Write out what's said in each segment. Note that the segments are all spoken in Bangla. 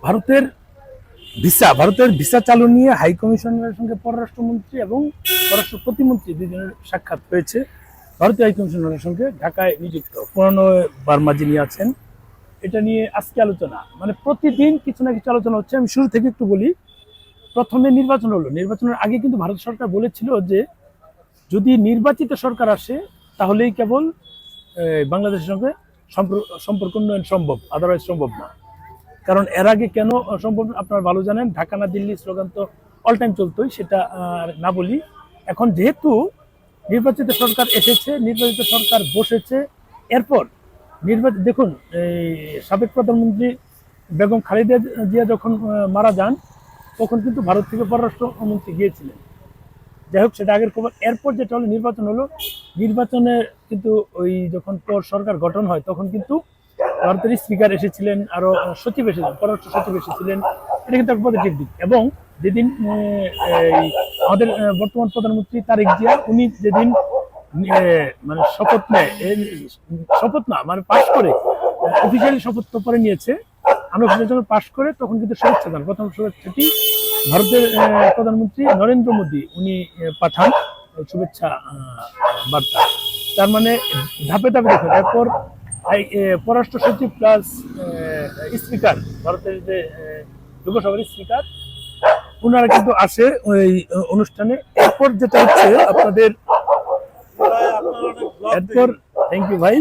ভারতের ভিসা চালু নিয়ে হাই কমিশনারের সঙ্গে পররাষ্ট্রমন্ত্রী এবং পররাষ্ট্র প্রতিমন্ত্রী দুজনের সাক্ষাৎ হয়েছে। ভারতীয় হাই কমিশনারের সঙ্গে ঢাকায় নিযুক্ত প্রণয় বার্মা যিনি আছেন, এটা নিয়ে আজকে আলোচনা, মানে প্রতিদিন কিছু না কিছু আলোচনা হচ্ছে। আমি শুরু থেকে একটু বলি। প্রথমে নির্বাচন হলো, নির্বাচনের আগে কিন্তু ভারত সরকার বলেছিল যে যদি নির্বাচিত সরকার আসে তাহলেই কেবল বাংলাদেশের সঙ্গে সম্পর্ক উন্নয়ন সম্ভব, আদারওয়াইজ সম্ভব না। কারণ এর আগে কেন সম্ভব আপনারা ভালো জানেন, ঢাকা না দিল্লি স্লোগান তো অল টাইম চলতোই, সেটা না বলি। এখন যেহেতু নির্বাচিত সরকার এসেছে, নির্বাচিত সরকার বসেছে, এরপর দেখুন এই সাবেক প্রধানমন্ত্রী বেগম খালেদা জিয়া যখন মারা যান তখন কিন্তু ভারত থেকে পররাষ্ট্রমন্ত্রী গিয়েছিলেন। যাই হোক, সেটা আগের খবর। এরপর যেটা হলো নির্বাচন হলো, নির্বাচনে কিন্তু ওই যখন পর সরকার গঠন হয় তখন কিন্তু ভারতের স্পিকার এসেছিলেন, আরো সচিব এসেছিলেন, পররাষ্ট্র সচিব এসেছিলেন। এটা কিন্তু একটা পজিটিভ দিক। এবং যেদিন আমাদের বর্তমান প্রধানমন্ত্রী তারেক জিয়া উনি যেদিন মানে শপথ নেয়, শপথ না মানে পাশ করে, অফিসিয়ালি শপথ তো পরে নিয়েছে, আমরা যখন পাশ করে তখন কিন্তু শুভেচ্ছা দেন। প্রথম শুভেচ্ছাটি ভারতের প্রধানমন্ত্রী নরেন্দ্র মোদী উনি পাঠান শুভেচ্ছা বার্তা। তার মানে ধাপে ধাপে দেখুন, এরপর পররাষ্ট্র সচিব প্লাস স্পিকার, ভারতের যে লোকসভার স্পিকার, ওনারা কিন্তু আসে ওই অনুষ্ঠানে। এরপর যেটা হচ্ছে আপনাদের, এরপর থ্যাংক ইউ ভাই,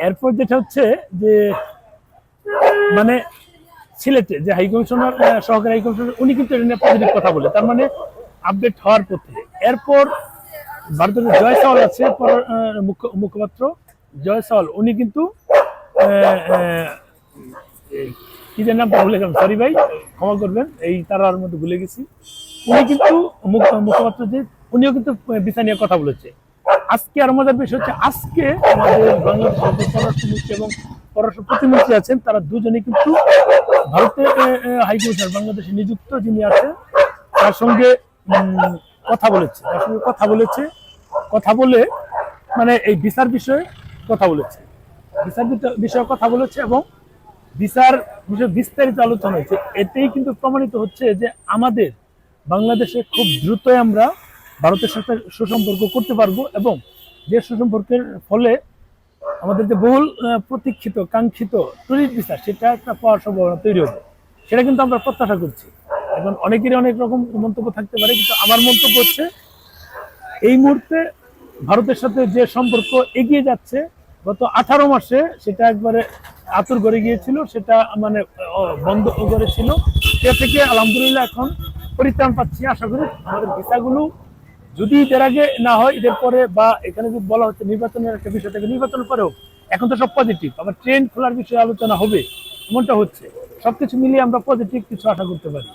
এরপর যেটা হচ্ছে যে মানে সিলেটে যে হাই কমিশনার, সহকারী হাই কমিশনার, উনি কিন্তু এটা নিয়ে পজিটিভ কথা বলে, তার মানে আপডেট হওয়ার পথে। এরপর ভারতের জয় সাওয়াল আছে মুখপাত্র, জয় সাওয়াল, উনি কিন্তু কি যে নামটা ভুলে গেলাম, সরি ভাই ক্ষমা করবেন, এই তারার মধ্যে ভুলে গেছি। উনি কিন্তু মুখপাত্র যে, উনিও কিন্তু ভিসা নিয়ে কথা বলেছে। আজকে আর মজার বিষয় হচ্ছে, আজকে আমাদের বাংলাদেশের পররাষ্ট্রমন্ত্রী এবং পররাষ্ট্র প্রতিমন্ত্রী আছেন, তারা দুজনে কিন্তু ভারতের হাই কমিশনার বাংলাদেশে নিযুক্ত যিনি আছেন তার সঙ্গে কথা বলেছে, তার সঙ্গে কথা বলে মানে এই ভিসার বিষয়ে কথা বলেছে, ভিসার বিষয়ে কথা বলেছে এবং ভিসার বিষয়ে বিস্তারিত আলোচনা হয়েছে। এতেই কিন্তু প্রমাণিত হচ্ছে যে আমাদের বাংলাদেশে খুব দ্রুতই আমরা ভারতের সাথে সুসম্পর্ক করতে পারবো, এবং যে সুসম্পর্কের ফলে আমাদের যে বহুল প্রতীক্ষিত কাঙ্ক্ষিত ট্যুরিস্ট ভিসা, সেটা একটা পাওয়ার সম্ভাবনা তৈরি হবে, সেটা কিন্তু আমরা প্রত্যাশা করছি। এখন অনেকেরই অনেক রকম মন্তব্য থাকতে পারে, কিন্তু আমার মন্তব্য হচ্ছে এই মুহূর্তে ভারতের সাথে যে সম্পর্ক এগিয়ে যাচ্ছে, গত 18 মাসে সেটা একবারে আতুর করে গিয়েছিল, সেটা মানে বন্ধ করে ছিল, সে থেকে আলহামদুলিল্লাহ এখন পরিত্রাণ পাচ্ছি। আশা করি আমাদের ভিসাগুলো যদি ঈদের আগে না হয়, ঈদের পরে, বা এখানে যদি বলা হচ্ছে নির্বাচনের একটা বিষয় থেকে, নির্বাচনের পরেও এখন তো সব পজিটিভ, আবার ট্রেন খোলার বিষয়ে আলোচনা হবে, এমনটা হচ্ছে। সবকিছু মিলিয়ে আমরা পজিটিভ কিছু আশা করতে পারি।